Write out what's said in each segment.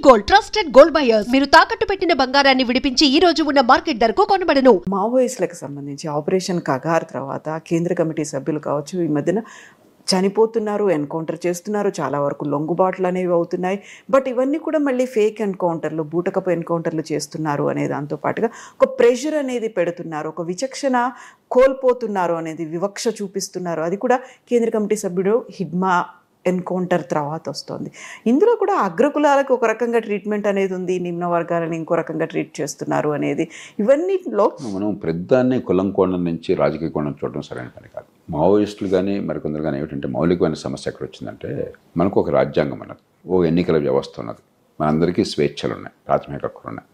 Gold trusted gold buyers మీరు తాకట్టు పెట్టిన బంగారాన్ని విడిపించి ఈ రోజు ఉన్న మార్కెట్ ధరకు కొనబడను. మావోయిస్టులకు సంబంధించి ఆపరేషన్ కగార్ తర్వాత కేంద్ర కమిటీ సభ్యులు కావచ్చు ఈ మధ్యన చనిపోతున్నారు, ఎన్కౌంటర్ చేస్తున్నారు, చాలా వరకు లొంగుబాట్లు అనేవి అవుతున్నాయి. బట్ ఇవన్నీ కూడా మళ్ళీ ఫేక్ ఎన్కౌంటర్లు, బూటకపు ఎన్కౌంటర్లు చేస్తున్నారు అనే దాంతోపాటుగా ఒక ప్రెషర్ అనేది పెడుతున్నారు, ఒక విచక్షణ కోల్పోతున్నారు అనేది వివక్ష చూపిస్తున్నారు. అది కూడా కేంద్ర కమిటీ సభ్యుడు హిడ్మా ఎన్కౌంటర్ తర్వాత వస్తుంది. ఇందులో కూడా అగ్రకులాలకు ఒక రకంగా ట్రీట్మెంట్ అనేది ఉంది, నిమ్న వర్గాలను ఇంకో రకంగా ట్రీట్ చేస్తున్నారు అనేది. ఇవన్నిటిలో మనం ప్రధాన్ని కులం కోణం నుంచి రాజకీయ కోణం చూడడం సరైన పని కాదు. మావోయిస్టులు కానీ మరికొందరు కానీ ఏమిటంటే మౌలికమైన సమస్య ఎక్కడ వచ్చిందంటే మనకు ఒక రాజ్యాంగం ఉన్నది, ఓ ఎన్నికల వ్యవస్థ ఉన్నది, మనందరికీ స్వేచ్ఛలు ఉన్నాయి, ప్రాథమిక హక్కులు ఉన్నాయి.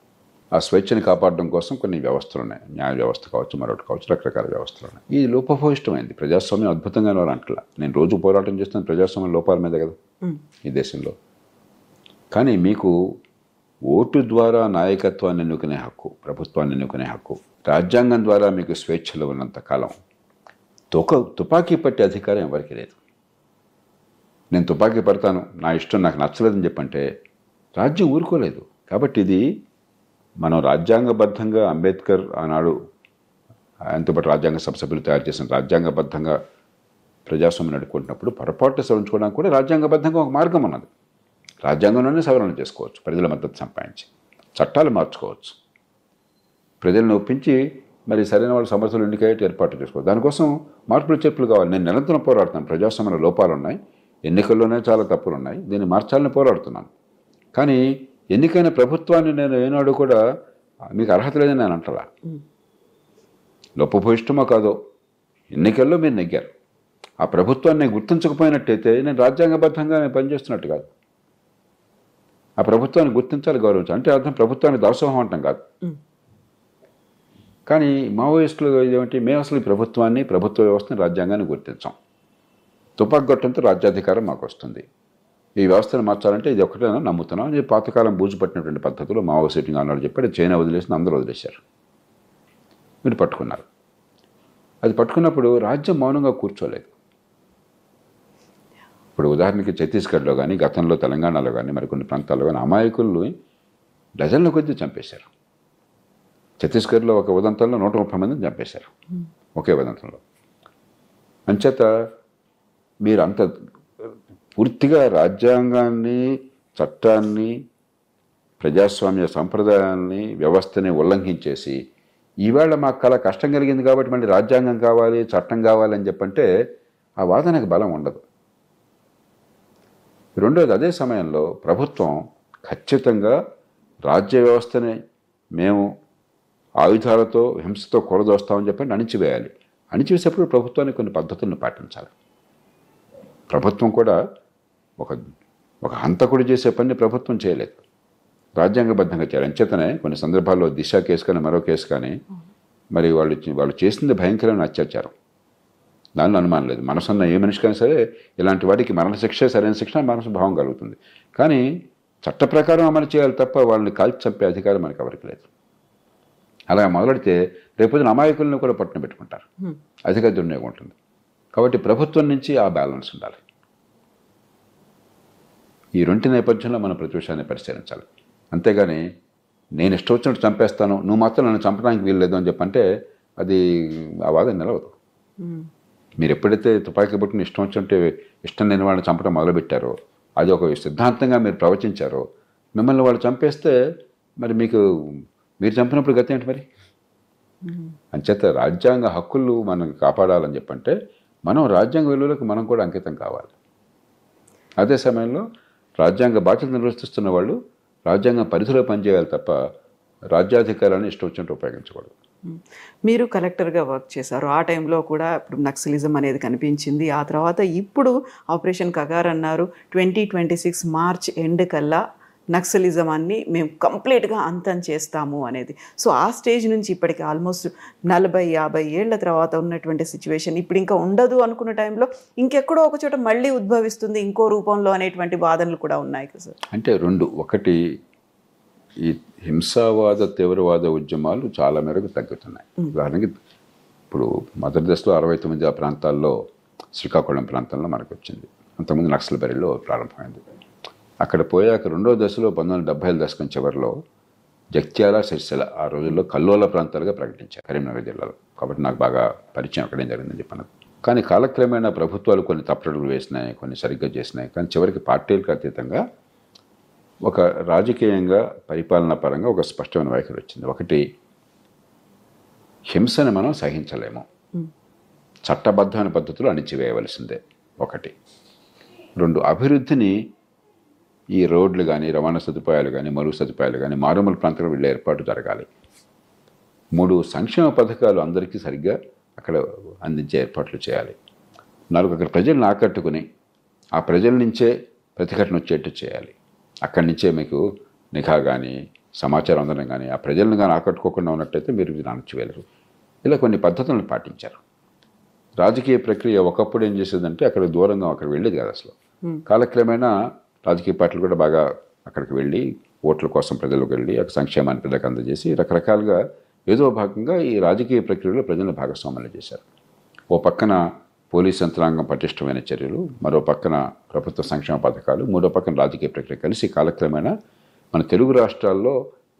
ఆ స్వేచ్ఛని కాపాడడం కోసం కొన్ని వ్యవస్థలు ఉన్నాయి, న్యాయ వ్యవస్థ కావచ్చు, మరొకటి కావచ్చు, రకరకాల వ్యవస్థలు ఉన్నాయి. ఇది లోపభూయిష్టమైంది. ప్రజాస్వామ్యం అద్భుతంగా అంటలా. నేను రోజు పోరాటం చేస్తున్న ప్రజాస్వామ్యం లోపాల మీద కదా ఈ దేశంలో. కానీ మీకు ఓటు ద్వారా నాయకత్వాన్ని ఎన్నుకునే హక్కు, ప్రభుత్వాన్ని ఎన్నుకునే హక్కు, రాజ్యాంగం ద్వారా మీకు స్వేచ్ఛలు ఉన్నంత కాలం తుపాకీ పట్టే అధికారం ఎవరికి లేదు. నేను తుపాకీ పడతాను, నా ఇష్టం, నాకు నచ్చలేదని చెప్పంటే రాజ్యం ఊరుకోలేదు. కాబట్టి ఇది మనం రాజ్యాంగబద్ధంగా అంబేద్కర్ ఆనాడు ఆయనతో పాటు రాజ్యాంగ సభ సభ్యులు తయారు చేసిన రాజ్యాంగబద్ధంగా ప్రజాస్వామ్యం నడుపుకుంటున్నప్పుడు పొరపాటు సవరించుకోవడానికి కూడా రాజ్యాంగబద్ధంగా ఒక మార్గం ఉన్నది. రాజ్యాంగంలోనే సవరణ చేసుకోవచ్చు, ప్రజల మద్దతు సంపాదించి చట్టాలు మార్చుకోవచ్చు, ప్రజలను ఒప్పించి మరి సరైన వాళ్ళు సమర్థులు ఎన్నికయ్యేట్టు ఏర్పాటు చేసుకోవచ్చు. దానికోసం మార్పులు చేర్పులు కావాలి. నేను నిరంతరం పోరాడుతాను. ప్రజాస్వామ్యంలో లోపాలు ఉన్నాయి, ఎన్నికల్లోనే చాలా తప్పులు ఉన్నాయి, దీన్ని మార్చాలని పోరాడుతున్నాను. కానీ ఎన్నికైన ప్రభుత్వాన్ని నేను ఏనాడు కూడా మీకు అర్హత లేదని నేను అంటలా. లోపభూయిష్టమో కాదో ఎన్నికల్లో మీరు నెగ్గారు. ఆ ప్రభుత్వాన్ని గుర్తించకపోయినట్టయితే నేను రాజ్యాంగబద్ధంగా నేను పనిచేస్తున్నట్టు కాదు. ఆ ప్రభుత్వాన్ని గుర్తించాలి, గౌరవించాలి. అంటే అర్థం ప్రభుత్వాన్ని దాసోహం అంటాం కాదు. కానీ మావోయిస్టులు ఇదేమిటి, మేము అసలు ఈ ప్రభుత్వాన్ని, ప్రభుత్వ వ్యవస్థని, రాజ్యాంగాన్ని గుర్తించాం. తుపాకు గొట్టంతో రాజ్యాధికారం మాకు వస్తుంది, ఈ వ్యవస్థను మార్చాలంటే ఇది ఒకటేనా నమ్ముతున్నాం. ఇది పాతకాలం బూజు పట్టినటువంటి పద్ధతులు మావో సెట్టింగ్ అన్నాడు చెప్పాడు. చైనా వదిలేసి అందరూ వదిలేశారు, మీరు పట్టుకున్నారు. అది పట్టుకున్నప్పుడు రాజ్యం మౌనంగా కూర్చోలేదు. ఇప్పుడు ఉదాహరణకి ఛత్తీస్గఢ్లో కానీ, గతంలో తెలంగాణలో కానీ, మరికొన్ని ప్రాంతాల్లో కానీ అమాయకుల్ని డజన్ల కొద్దీ చంపేశారు. ఛత్తీస్గఢ్లో ఒక ఉదంతంలో 130 మందిని చంపేశారు, ఒకే ఉదంతంలో. అంచేత మీరు అంత పూర్తిగా రాజ్యాంగాన్ని, చట్టాన్ని, ప్రజాస్వామ్య సంప్రదాయాన్ని, వ్యవస్థని ఉల్లంఘించేసి ఈవేళ మాకు చాలా కష్టం కలిగింది కాబట్టి మళ్ళీ రాజ్యాంగం కావాలి, చట్టం కావాలి అని చెప్పంటే ఆ వాదనకు బలం ఉండదు. రెండోది, అదే సమయంలో ప్రభుత్వం ఖచ్చితంగా రాజ్య వ్యవస్థని మేము ఆయుధాలతో, హింసతో కూరదోస్తామని చెప్పండి అణిచివేయాలి. అణిచివేసేప్పుడు ప్రభుత్వానికి కొన్ని పద్ధతులను పాటించాలి. ప్రభుత్వం కూడా ఒక హంతకుడు చేసే పని ప్రభుత్వం చేయలేదు, రాజ్యాంగబద్ధంగా చేయాలి. అంచేతనే కొన్ని సందర్భాల్లో దిశ కేసు కానీ, మరో కేసు కానీ, మరి వాళ్ళు చేసింది భయంకరమైన అత్యాచారం, దానిలో అనుమానం లేదు. మనసున్న ఏ మనిషికైనా సరే ఇలాంటి వాటికి మరణశిక్ష సరైన శిక్షణ మనసు భావం కలుగుతుంది. కానీ చట్ట ప్రకారం అమలు చేయాలి తప్ప వాళ్ళని కాల్చి చంపే అధికారం మనకి ఎవరికి లేదు. అలా మొదలెడితే రేపొద్దున అమాయకులను కూడా పట్టున పెట్టుకుంటారు, అధిక దుర్వినియోగం ఉంటుంది. కాబట్టి ప్రభుత్వం నుంచి ఆ బ్యాలెన్స్ ఉండాలి. ఈ రెంటి నేపథ్యంలో మనం ప్రతిపక్షాన్ని పరిశీలించాలి. అంతేగాని నేను ఇష్టం వచ్చినట్టు చంపేస్తాను, నువ్వు మాత్రం నన్ను చంపడానికి వీల్లేదు అని చెప్పంటే అది ఆ వాదన నిలవదు. మీరు ఎప్పుడైతే తుపాకీ పట్టుకుని ఇష్టం వచ్చినట్టు ఇష్టం లేని వాళ్ళని చంపడం మొదలుపెట్టారో, అది ఒక సిద్ధాంతంగా మీరు ప్రవచించారో, మిమ్మల్ని వాళ్ళు చంపేస్తే మరి మీరు చంపినప్పుడు గతి ఏంటి మరి? అంచేత రాజ్యాంగ హక్కులు మనం కాపాడాలని చెప్పంటే మనం రాజ్యాంగ విలువలకు మనం కూడా అంకితం కావాలి. అదే సమయంలో రాజ్యాంగ బాధ్యత నిర్వర్తిస్తున్న వాళ్ళు రాజ్యాంగ పరిధిలో పనిచేయాలి తప్ప రాజ్యాధికారాన్ని ఇష్టం వచ్చినట్టు ఉపయోగించకూడదు. మీరు కలెక్టర్గా వర్క్ చేశారు, ఆ టైంలో కూడా ఇప్పుడు నక్సలిజం అనేది కనిపించింది. ఆ తర్వాత ఇప్పుడు ఆపరేషన్ కగార్ అన్నారు. 2026 మార్చ్ ఎండ్ కల్లా నక్సలిజమాన్ని మేము కంప్లీట్గా అంతం చేస్తాము అనేది. సో ఆ స్టేజ్ నుంచి ఇప్పటికి ఆల్మోస్ట్ 40-50 ఏళ్ల తర్వాత ఉన్నటువంటి సిచ్యువేషన్ ఇప్పుడు ఇంకా ఉండదు అనుకున్న టైంలో ఇంకెక్కడో ఒక చోట మళ్ళీ ఉద్భవిస్తుంది ఇంకో రూపంలో అనేటువంటి వాదనలు కూడా ఉన్నాయి కదా సార్. అంటే రెండు, ఒకటి ఈ హింసావాద తీవ్రవాద ఉద్యమాలు చాలా మేరకు తగ్గుతున్నాయి. ఉదాహరణకి ఇప్పుడు మొదటి దశలో 69 ఆ ప్రాంతాల్లో, శ్రీకాకుళం ప్రాంతంలో మనకు వచ్చింది. అంతకుముందు నక్సల్బరీలో ప్రారంభమైంది. అక్కడ పోయాక రెండో దశలో 1970ల దశకం చివరిలో జగిత్యాల, సిరిసిల్ల ఆ రోజుల్లో కల్లోల ప్రాంతాలుగా ప్రకటించారు కరీంనగర్ జిల్లాలో. కాబట్టి నాకు బాగా పరిచయం అక్కడేం జరిగిందని చెప్పాను. కానీ కాలక్రమేణా ప్రభుత్వాలు కొన్ని తప్పుడులు వేసినాయి, కొన్ని సరిగ్గా చేసినాయి. కానీ చివరికి పార్టీలకు అతీతంగా ఒక రాజకీయంగా పరిపాలనా పరంగా ఒక స్పష్టమైన వైఖరి వచ్చింది. ఒకటి, హింసని మనం సహించలేము, చట్టబద్ధమైన పద్ధతులు అణిచివేయవలసిందే ఒకటి. రెండు, అభివృద్ధిని ఈ రోడ్లు కానీ, రవాణా సదుపాయాలు కానీ, మరుగు సదుపాయాలు కానీ మారుమూల ప్రాంతాలకు వెళ్ళే ఏర్పాటు జరగాలి. మూడు, సంక్షేమ పథకాలు అందరికీ సరిగ్గా అక్కడ అందించే ఏర్పాట్లు చేయాలి. నాలుగు, అక్కడ ప్రజలను ఆకట్టుకుని ఆ ప్రజల నుంచే ప్రతిఘటన వచ్చేట్టు చేయాలి. అక్కడి నుంచే మీకు నిఘా కానీ, సమాచారం అందడం కానీ, ఆ ప్రజలను కానీ ఆకట్టుకోకుండా ఉన్నట్టయితే మీరు ఇది అణచివేయలేరు. ఇలా కొన్ని పద్ధతులను పాటించారు. రాజకీయ ప్రక్రియ ఒకప్పుడు ఏం చేసేదంటే అక్కడ దూరంగా అక్కడ వెళ్ళేది కాదు అసలు. కాలక్రమేణా రాజకీయ పార్టీలు కూడా బాగా అక్కడికి వెళ్ళి ఓట్ల కోసం ప్రజలకు వెళ్ళి అక్కడ సంక్షేమాన్ని ప్రజలకు అందజేసి రకరకాలుగా ఏదో భాగంగా ఈ రాజకీయ ప్రక్రియలో ప్రజలను భాగస్వామ్యం చేశారు. ఓ పక్కన పోలీస్ యంత్రాంగం పటిష్టమైన చర్యలు, మరో పక్కన ప్రభుత్వ సంక్షేమ పథకాలు, మూడో పక్కన రాజకీయ ప్రక్రియ కలిసి కాలక్రమేణా మన తెలుగు రాష్ట్రాల్లో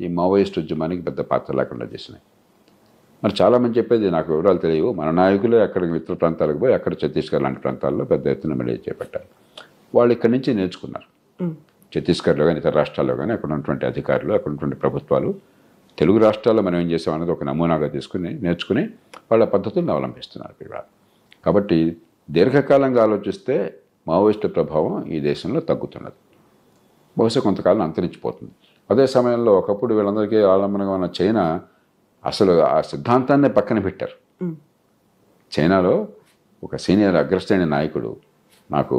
ఈ మావోయిస్ట్ ఉద్యమానికి పెద్ద పాత్ర లేకుండా చేసినాయి. మరి చాలామంది చెప్పేది నాకు వివరాలు తెలియవు, మన నాయకులే అక్కడికి ఇతర ప్రాంతాలకు పోయి అక్కడ ఛత్తీస్గఢ్ లాంటి ప్రాంతాల్లో పెద్ద ఎత్తున మళ్ళీ చేపట్టారు. వాళ్ళు ఇక్కడి నుంచి నేర్చుకున్నారు. ఛత్తీస్గఢ్లో కానీ ఇతర రాష్ట్రాల్లో కానీ అక్కడ ఉన్నటువంటి అధికారులు, అక్కడ ఉన్నటువంటి ప్రభుత్వాలు తెలుగు రాష్ట్రాల్లో మనం ఏం చేసాం అన్నది ఒక నమూనాగా తీసుకుని నేర్చుకుని వాళ్ళ పద్ధతులను అవలంబిస్తున్నారు ఇక్కడ. కాబట్టి దీర్ఘకాలంగా ఆలోచిస్తే మావోయిస్టు ప్రభావం ఈ దేశంలో తగ్గుతున్నది, బహుశా కొంతకాలం అంతరించిపోతుంది. అదే సమయంలో ఒకప్పుడు వీళ్ళందరికీ ఆలంబనగా ఉన్న చైనా అసలు ఆ సిద్ధాంతాన్నే పక్కన పెట్టారు. చైనాలో ఒక సీనియర్ అగ్రశ్రేణి నాయకుడు నాకు,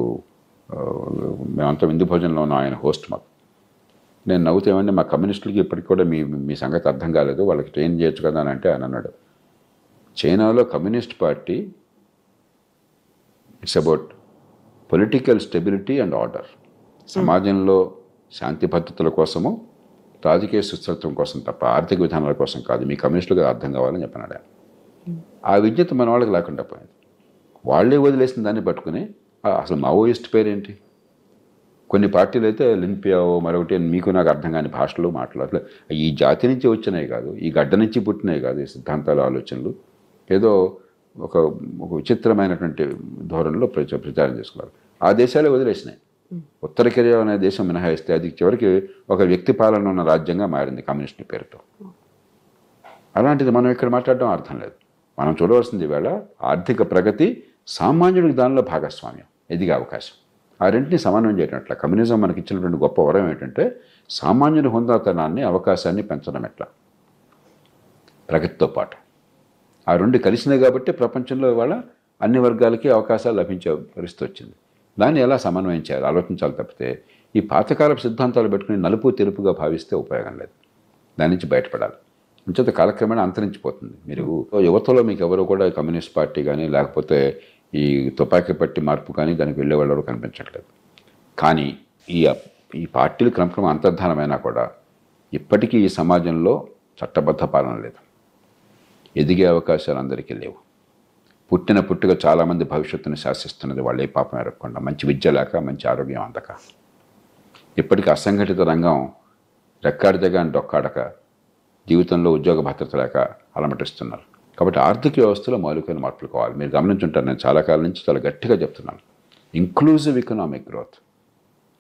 మేమంతా విందు భోజనంలో ఉన్నాం, ఆయన హోస్ట్ మాకు. నేను నవ్వుతేమంటే మా కమ్యూనిస్టులకి ఇప్పటికి కూడా మీ సంగతి అర్థం కాలేదు, వాళ్ళకి ట్రైన్ చేయొచ్చు కదా అని అంటే ఆయన అన్నాడు, చైనాలో communist party it's about political stability and order. సమాజంలో శాంతి భద్రతల కోసము, రాజకీయ సుస్థిరత్వం కోసం తప్ప ఆర్థిక విధానాల కోసం కాదు. మీ కమ్యూనిస్టులుగా అర్థం కావాలని చెప్పినాడు ఆయన. ఆ విజ్ఞత మన వాళ్ళకి లేకుండా పోయింది. వాళ్ళే వదిలేసిన దాన్ని పట్టుకుని అసలు మావోయిస్ట్ పేరేంటి? కొన్ని పార్టీలు అయితే లిన్పియావో మరొకటి మీకు నాకు అర్థం కాని భాషలో మాట్లాడలే. ఈ జాతి నుంచి వచ్చినాయి కాదు, ఈ గడ్డ నుంచి పుట్టినాయి కాదు ఈ సిద్ధాంతాలు, ఆలోచనలు. ఏదో ఒక విచిత్రమైనటువంటి ధోరణిలో ప్రచారం చేసుకున్నారు. ఆ దేశాలే వదిలేసినాయి. ఉత్తర కొరియా అనే దేశం మినహాయిస్తే అది చివరికి ఒక వ్యక్తి పాలన ఉన్న రాజ్యంగా మారింది కమ్యూనిస్టు పేరుతో. అలాంటిది మనం ఇక్కడ మాట్లాడడం అర్థం లేదు. మనం చూడవలసింది వేళ ఆర్థిక ప్రగతి, సామాన్యుడికి దానిలో భాగస్వామ్యం, ఎదిగే అవకాశం. ఆ రెంటిని సమన్వయం చేయటం. కమ్యూనిజం మనకి ఇచ్చినటువంటి గొప్ప వరం ఏంటంటే సామాన్యుడి హుందాతనాన్ని, అవకాశాన్ని పెంచడం ఎట్లా, ప్రగతితో పాటు. ఆ రెండు కలిసినాయి కాబట్టి ప్రపంచంలో ఇవాళ అన్ని వర్గాలకి అవకాశాలు లభించే పరిస్థితి వచ్చింది. దాన్ని ఎలా సమన్వయం చేయాలి ఆలోచించాలి తప్పితే ఈ పాతకాలపు సిద్ధాంతాలు పెట్టుకుని నలుపు తెలుపుగా భావిస్తే ఉపయోగం లేదు. దాని నుంచి బయటపడాలి. అంచేత కాలక్రమేణా అంతరించిపోతుంది. మీరు యువతలో మీకు ఎవరు కూడా కమ్యూనిస్ట్ పార్టీ కానీ లేకపోతే ఈ తుపాకీ పట్టి మార్పు కానీ దానికి వెళ్ళేవాళ్ళు ఎవరు కనిపించట్లేదు. కానీ ఈ పార్టీలు క్రమక్రమం అంతర్ధానమైనా కూడా ఇప్పటికీ ఈ సమాజంలో చట్టబద్ధ పాలన లేదు, ఎదిగే అవకాశాలు అందరికీ లేవు. పుట్టుక చాలామంది భవిష్యత్తును శాసిస్తున్నది వాళ్ళే పాపం ఎరగకుండా, మంచి విద్య లేక, మంచి ఆరోగ్యం అందక. ఇప్పటికీ అసంఘటిత రంగం రెక్కాడితేగా డొక్కాడక, జీవితంలో ఉద్యోగ భద్రత లేక అలమటిస్తున్నారు. కాబట్టి ఆర్థిక వ్యవస్థలో మౌలికమైన మార్పులు కావాలి. మీరు గమనించుంటారు, నేను చాలా కాలం నుంచి చాలా గట్టిగా చెప్తున్నాను, ఇంక్లూజివ్ ఎకనామిక్ గ్రోత్.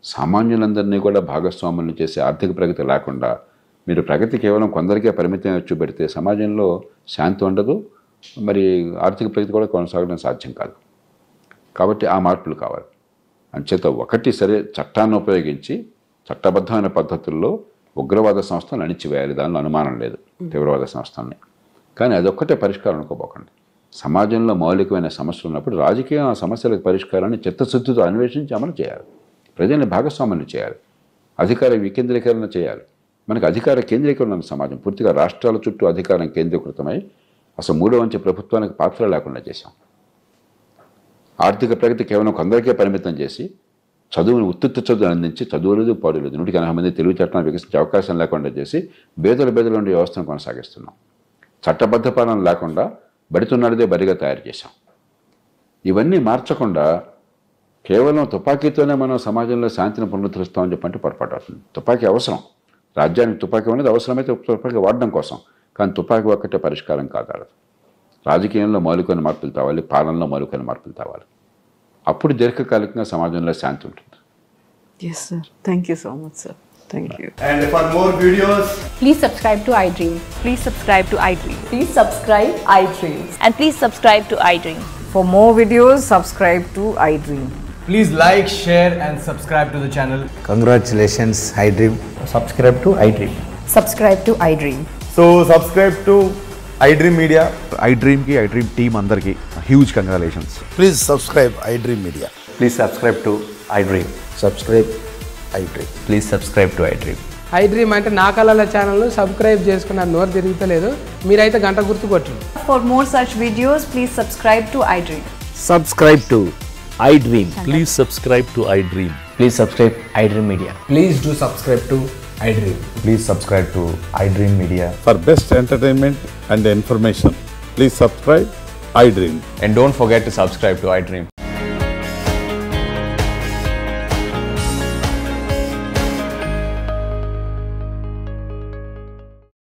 సామాన్యులందరినీ కూడా భాగస్వాములను చేసే ఆర్థిక ప్రగతి లేకుండా మీరు ప్రగతి కేవలం కొందరికే పరిమితం వచ్చి పెడితే సమాజంలో శాంతి ఉండదు, మరి ఆర్థిక ప్రగతి కూడా కొనసాగడం సాధ్యం కాదు. కాబట్టి ఆ మార్పులు కావాలి. అంచేత ఒకటి సరే, చట్టాన్ని ఉపయోగించి చట్టబద్ధమైన పద్ధతుల్లో ఉగ్రవాద సంస్థలను అణిచివేయాలి, దానిలో అనుమానం లేదు, తీవ్రవాద సంస్థల్ని. కానీ అదొక్కటే పరిష్కారం అనుకోపోకండి. సమాజంలో మౌలికమైన సమస్యలు ఉన్నప్పుడు రాజకీయ సమస్యలకు పరిష్కారాన్ని చిత్తశుద్ధితో అన్వేషించి అమలు చేయాలి, ప్రజల్ని భాగస్వామ్యం చేయాలి, అధికార వికేంద్రీకరణ చేయాలి. మనకు అధికార కేంద్రీకరణ ఉన్న సమాజం, పూర్తిగా రాష్ట్రాల చుట్టూ అధికారం కేంద్రీకృతమై అసలు మూడో వంచే ప్రభుత్వానికి పాత్ర లేకుండా చేశాం. ఆర్థిక ప్రగతి కేవలం కొందరికే పరిమితం చేసి చదువును ఉత్తుత్త చదువులు అందించి చదువులేదు పాడులేదు 180 మంది తెలివితేటలను వికసించే అవకాశం లేకుండా చేసి బేదలు ఉండే వ్యవస్థను కొనసాగిస్తున్నాం. చట్టబద్ధ పాలన లేకుండా బడితున్నాడిదే బడిగా తయారు చేశాం. ఇవన్నీ మార్చకుండా కేవలం తుపాకీతోనే మనం సమాజంలో శాంతిని పునరుద్ధరిస్తామని చెప్పంటే పొరపాటు అవుతుంది. తుపాకీ అవసరం, రాజ్యానికి తుపాకీ అనేది అవసరమైతే తుపాకీ వాడడం కోసం, కానీ తుపాకీ ఒక్కటే పరిష్కారం కాదు. రాజకీయంలో మౌలికమైన మార్పులు తేవాలి, పాలనలో మౌలికమైన మార్పులు తేవాలి. అప్పుడు దీర్ఘకాలికంగా సమాజంలో శాంతి ఉంటుంది. Yes, sir. Thank you so much, sir. Thank you. And for more videos, Please subscribe to iDream. Please subscribe to iDream. Please subscribe iDream. And please subscribe to iDream. For more videos, subscribe to iDream. please like, share and subscribe to the channel. Congratulations, iDream. Subscribe to iDream. Subscribe to iDream. So subscribe to iDream Media. iDream team andarki huge congratulations. Please subscribe iDream Media. Please subscribe to iDream. Subscribe iDream. Please subscribe to iDream. iDream అంటే నా కళల ఛానల్ను subscribe చేసుకున్న నోరు తిరుగుతలేదు, మీరైతే గంట గుర్తు కొట్టండి. For more such videos, please subscribe to iDream. Subscribe to iDream. Please subscribe to iDream. Please subscribe iDream Media. Please do subscribe to iDream. Please subscribe to iDream Media. For best entertainment and information, please subscribe iDream. And don't forget to subscribe to iDream.